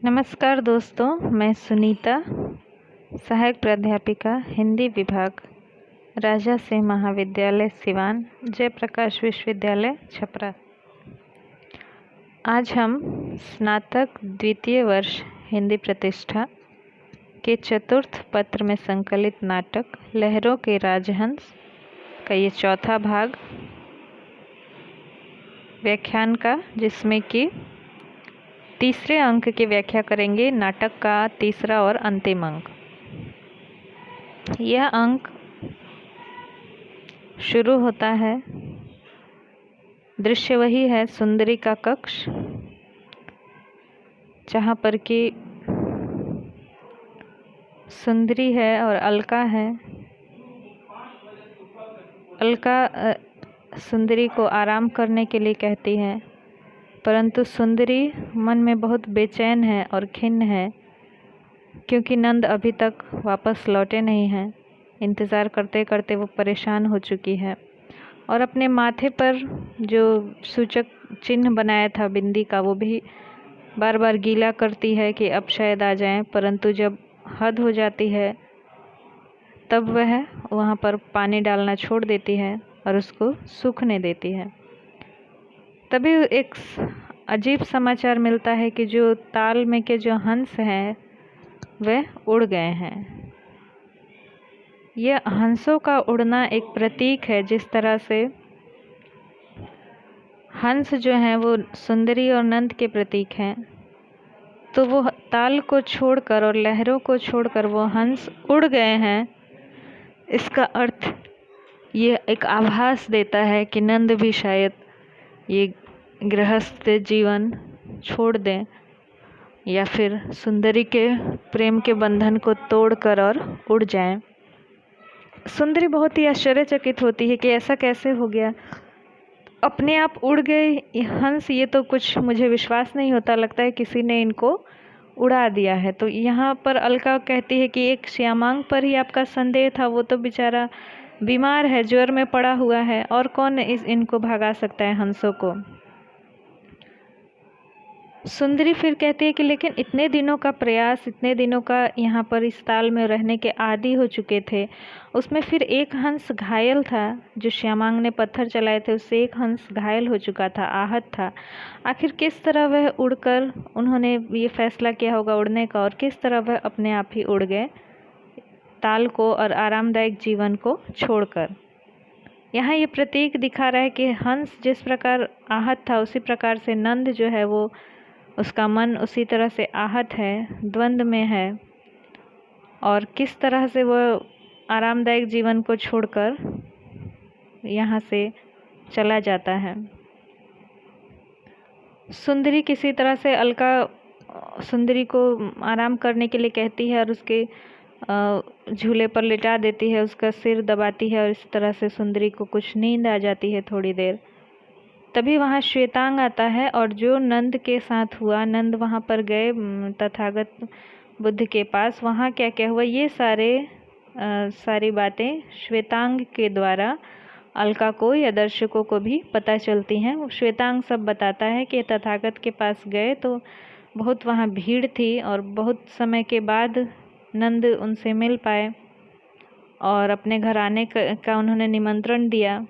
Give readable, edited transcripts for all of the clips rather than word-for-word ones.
नमस्कार दोस्तों, मैं सुनीता, सहायक प्राध्यापिका हिंदी विभाग, राजसिंह महाविद्यालय सिवान, जयप्रकाश विश्वविद्यालय छपरा। आज हम स्नातक द्वितीय वर्ष हिंदी प्रतिष्ठा के चतुर्थ पत्र में संकलित नाटक लहरों के राजहंस का ये चौथा भाग व्याख्यान का, जिसमें कि तीसरे अंक की व्याख्या करेंगे। नाटक का तीसरा और अंतिम अंक। यह अंक शुरू होता है, दृश्य वही है सुंदरी का कक्ष, जहाँ पर कि सुंदरी है और अलका है। अलका सुंदरी को आराम करने के लिए कहती है, परंतु सुंदरी मन में बहुत बेचैन है और खिन्न है, क्योंकि नंद अभी तक वापस लौटे नहीं हैं। इंतज़ार करते करते वो परेशान हो चुकी है और अपने माथे पर जो सूचक चिन्ह बनाया था बिंदी का, वो भी बार बार गीला करती है कि अब शायद आ जाएं, परंतु जब हद हो जाती है तब वह वहाँ पर पानी डालना छोड़ देती है और उसको सूखने देती है। तभी एक अजीब समाचार मिलता है कि जो ताल में के जो हंस हैं वे उड़ गए हैं। यह हंसों का उड़ना एक प्रतीक है। जिस तरह से हंस जो हैं वो सुंदरी और नंद के प्रतीक हैं, तो वो ताल को छोड़कर और लहरों को छोड़कर वो हंस उड़ गए हैं। इसका अर्थ ये एक आभास देता है कि नंद भी शायद ये गृहस्थ जीवन छोड़ दें या फिर सुंदरी के प्रेम के बंधन को तोड़कर और उड़ जाएं। सुंदरी बहुत ही आश्चर्यचकित होती है कि ऐसा कैसे हो गया, अपने आप उड़ गए हंस। ये तो कुछ मुझे विश्वास नहीं होता, लगता है किसी ने इनको उड़ा दिया है। तो यहाँ पर अलका कहती है कि एक श्यामांग पर ही आपका संदेह था, वो तो बेचारा बीमार है, ज्वर में पड़ा हुआ है, और कौन इनको भगा सकता है हंसों को। सुंदरी फिर कहती है कि लेकिन इतने दिनों का प्रयास, इतने दिनों का यहाँ पर इस ताल में रहने के आदी हो चुके थे, उसमें फिर एक हंस घायल था। जो श्यामांग ने पत्थर चलाए थे उससे एक हंस घायल हो चुका था, आहत था। आखिर किस तरह वह उड़कर, उन्होंने ये फैसला किया होगा उड़ने का, और किस तरह वह अपने आप ही उड़ गए ताल को और आरामदायक जीवन को छोड़कर। यहाँ ये प्रतीक दिखा रहा है कि हंस जिस प्रकार आहत था, उसी प्रकार से नंद जो है वो, उसका मन उसी तरह से आहत है, द्वंद्व में है, और किस तरह से वह आरामदायक जीवन को छोड़कर यहाँ से चला जाता है। सुंदरी किसी तरह से अलका सुंदरी को आराम करने के लिए कहती है और उसके झूले पर लिटा देती है, उसका सिर दबाती है, और इस तरह से सुंदरी को कुछ नींद आ जाती है थोड़ी देर। तभी वहाँ श्वेतांग आता है, और जो नंद के साथ हुआ, नंद वहाँ पर गए तथागत बुद्ध के पास, वहाँ क्या क्या हुआ, ये सारी बातें श्वेतांग के द्वारा अलका को या दर्शकों को भी पता चलती हैं। श्वेतांग सब बताता है कि तथागत के पास गए तो बहुत वहाँ भीड़ थी, और बहुत समय के बाद नंद उनसे मिल पाए और अपने घर आने का उन्होंने निमंत्रण दिया।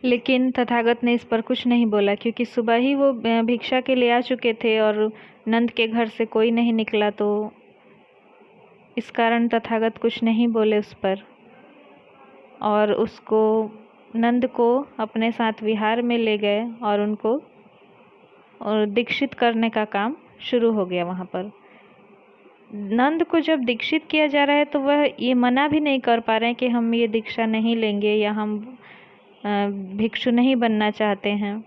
लेकिन तथागत ने इस पर कुछ नहीं बोला, क्योंकि सुबह ही वो भिक्षा के लिए आ चुके थे और नंद के घर से कोई नहीं निकला, तो इस कारण तथागत कुछ नहीं बोले उस पर, और उसको, नंद को अपने साथ विहार में ले गए और उनको और दीक्षित करने का काम शुरू हो गया। वहाँ पर नंद को जब दीक्षित किया जा रहा है तो वह ये मना भी नहीं कर पा रहे हैं कि हम ये दीक्षा नहीं लेंगे या हम भिक्षु नहीं बनना चाहते हैं,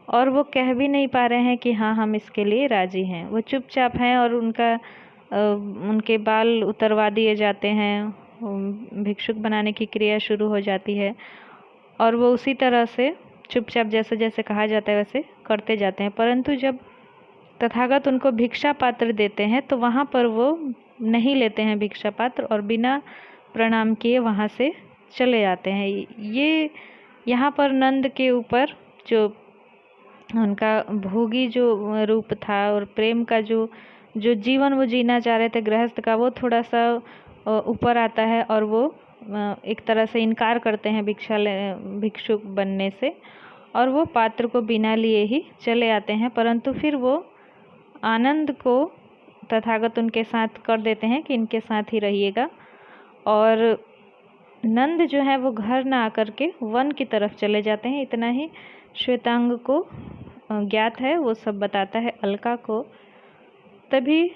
और वो कह भी नहीं पा रहे हैं कि हाँ हम इसके लिए राजी हैं। वो चुपचाप हैं और उनके बाल उतरवा दिए जाते हैं, भिक्षुक बनाने की क्रिया शुरू हो जाती है, और वो उसी तरह से चुपचाप जैसे जैसे कहा जाता है वैसे करते जाते हैं। परंतु जब तथागत उनको भिक्षा पात्र देते हैं तो वहाँ पर वो नहीं लेते हैं भिक्षा पात्र, और बिना प्रणाम किए वहाँ से चले जाते हैं। ये यहाँ पर नंद के ऊपर जो उनका भोगी जो रूप था और प्रेम का जो जो जीवन वो जीना चाह रहे थे गृहस्थ का, वो थोड़ा सा ऊपर आता है और वो एक तरह से इनकार करते हैं भिक्षुक बनने से, और वो पात्र को बिना लिए ही चले आते हैं। परंतु फिर वो आनंद को तथागत उनके साथ कर देते हैं कि इनके साथ ही रहिएगा। और नंद जो है वो घर ना आकर के वन की तरफ चले जाते हैं। इतना ही श्वेतांग को ज्ञात है, वो सब बताता है अलका को। तभी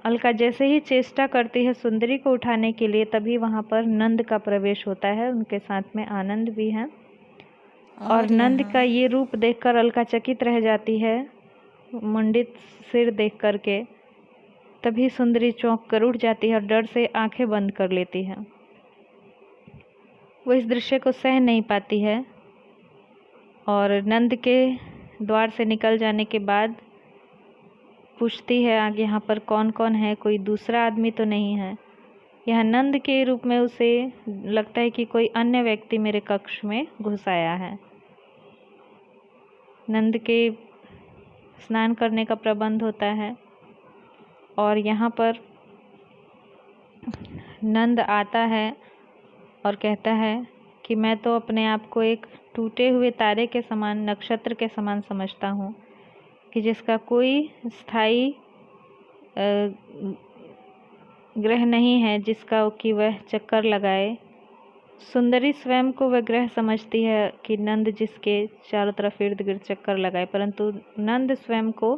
अलका जैसे ही चेष्टा करती है सुंदरी को उठाने के लिए, तभी वहाँ पर नंद का प्रवेश होता है, उनके साथ में आनंद भी है। और नंद का ये रूप देखकर अलका चकित रह जाती है, मुंडित सिर देख करके। तभी सुंदरी चौंक कर उठ जाती है और डर से आंखें बंद कर लेती है। वो इस दृश्य को सह नहीं पाती है और नंद के द्वार से निकल जाने के बाद पूछती है आगे यहाँ पर कौन कौन है, कोई दूसरा आदमी तो नहीं है। यह नंद के रूप में उसे लगता है कि कोई अन्य व्यक्ति मेरे कक्ष में घुस आया है। नंद के स्नान करने का प्रबंध होता है और यहाँ पर नंद आता है और कहता है कि मैं तो अपने आप को एक टूटे हुए तारे के समान, नक्षत्र के समान समझता हूँ कि जिसका कोई स्थायी ग्रह नहीं है, जिसका कि वह चक्कर लगाए। सुंदरी स्वयं को वह ग्रह समझती है कि नंद जिसके चारों तरफ इर्द गिर्द चक्कर लगाए, परंतु नंद स्वयं को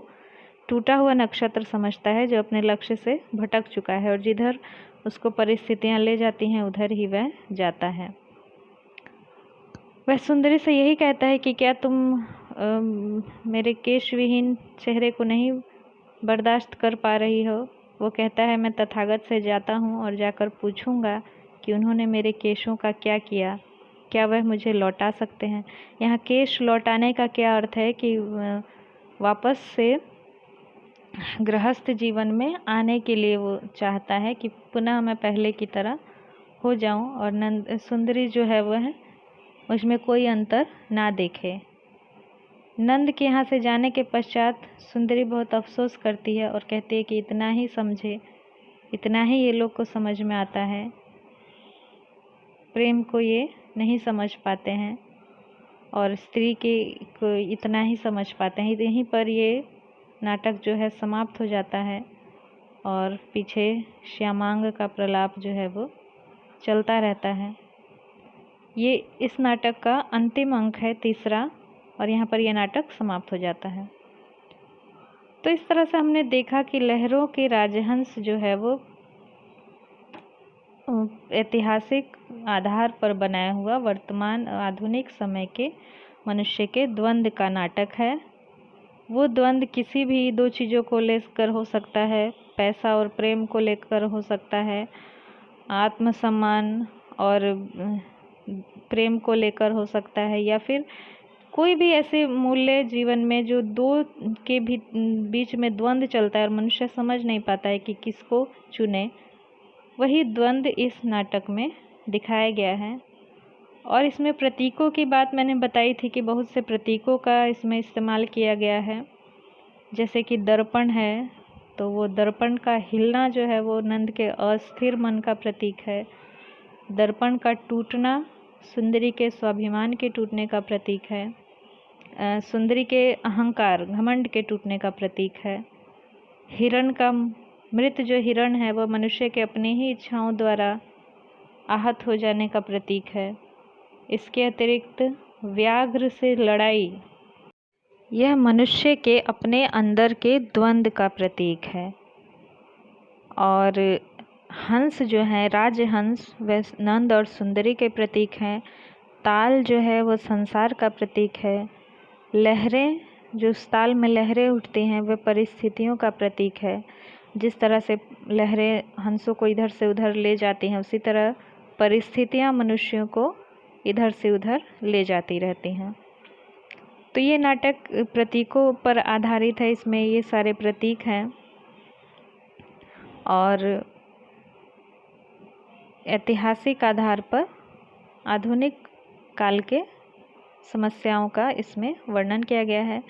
टूटा हुआ नक्षत्र समझता है जो अपने लक्ष्य से भटक चुका है और जिधर उसको परिस्थितियां ले जाती हैं उधर ही वह जाता है। वह सुंदरी से यही कहता है कि क्या तुम मेरे केश विहीन चेहरे को नहीं बर्दाश्त कर पा रही हो। वो कहता है मैं तथागत से जाता हूँ और जाकर पूछूंगा कि उन्होंने मेरे केशों का क्या किया, क्या वह मुझे लौटा सकते हैं। यहाँ केश लौटाने का क्या अर्थ है कि वापस से गृहस्थ जीवन में आने के लिए वो चाहता है कि पुनः मैं पहले की तरह हो जाऊं और सुंदरी जो है वह उसमें कोई अंतर ना देखे। नंद के यहाँ से जाने के पश्चात सुंदरी बहुत अफसोस करती है और कहती है कि इतना ही समझे, इतना ही ये लोग को समझ में आता है, प्रेम को ये नहीं समझ पाते हैं और स्त्री के को इतना ही समझ पाते हैं। यहीं पर ये नाटक जो है समाप्त हो जाता है और पीछे श्यामांग का प्रलाप जो है वो चलता रहता है। ये इस नाटक का अंतिम अंक है, तीसरा, और यहाँ पर यह नाटक समाप्त हो जाता है। तो इस तरह से हमने देखा कि लहरों के राजहंस जो है वो ऐतिहासिक आधार पर बनाया हुआ वर्तमान आधुनिक समय के मनुष्य के द्वंद्व का नाटक है। वो द्वंद्व किसी भी दो चीज़ों को लेकर हो सकता है, पैसा और प्रेम को लेकर हो सकता है, आत्मसम्मान और प्रेम को लेकर हो सकता है, या फिर कोई भी ऐसे मूल्य जीवन में जो दो के भी बीच में द्वंद्व चलता है और मनुष्य समझ नहीं पाता है कि किसको चुने। वही द्वंद्व इस नाटक में दिखाया गया है। और इसमें प्रतीकों की बात मैंने बताई थी कि बहुत से प्रतीकों का इसमें इस्तेमाल किया गया है। जैसे कि दर्पण है, तो वो दर्पण का हिलना जो है वो नंद के अस्थिर मन का प्रतीक है। दर्पण का टूटना सुंदरी के स्वाभिमान के टूटने का प्रतीक है। सुंदरी के अहंकार, घमंड के टूटने का प्रतीक है। हिरण का मृत जो हिरण है वह मनुष्य के अपनी ही इच्छाओं द्वारा आहत हो जाने का प्रतीक है। इसके अतिरिक्त व्याघ्र से लड़ाई, यह मनुष्य के अपने अंदर के द्वंद्व का प्रतीक है। और हंस जो है, राजहंस, वह नंद और सुंदरी के प्रतीक हैं। ताल जो है वो संसार का प्रतीक है। लहरें, जो उस ताल में लहरें उठती हैं, वह परिस्थितियों का प्रतीक है। जिस तरह से लहरें हंसों को इधर से उधर ले जाती हैं, उसी तरह परिस्थितियां मनुष्यों को इधर से उधर ले जाती रहती हैं। तो ये नाटक प्रतीकों पर आधारित है, इसमें ये सारे प्रतीक हैं और ऐतिहासिक आधार पर आधुनिक काल के समस्याओं का इसमें वर्णन किया गया है।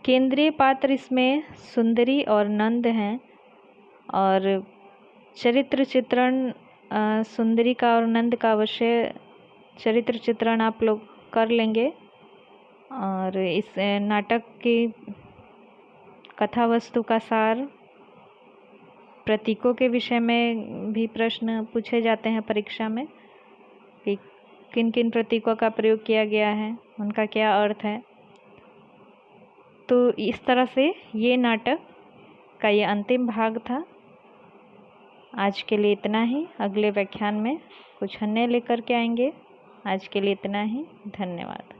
केंद्रीय पात्र इसमें सुंदरी और नंद हैं और चरित्र चित्रण सुंदरी का और नंद का अवश्य चरित्र चित्रण आप लोग कर लेंगे। और इस नाटक की कथा वस्तु का सार, प्रतीकों के विषय में भी प्रश्न पूछे जाते हैं परीक्षा में कि किन किन प्रतीकों का प्रयोग किया गया है, उनका क्या अर्थ है। तो इस तरह से ये नाटक का ये अंतिम भाग था। आज के लिए इतना ही। अगले व्याख्यान में कुछ अन्य लेकर के आएंगे। आज के लिए इतना ही। धन्यवाद।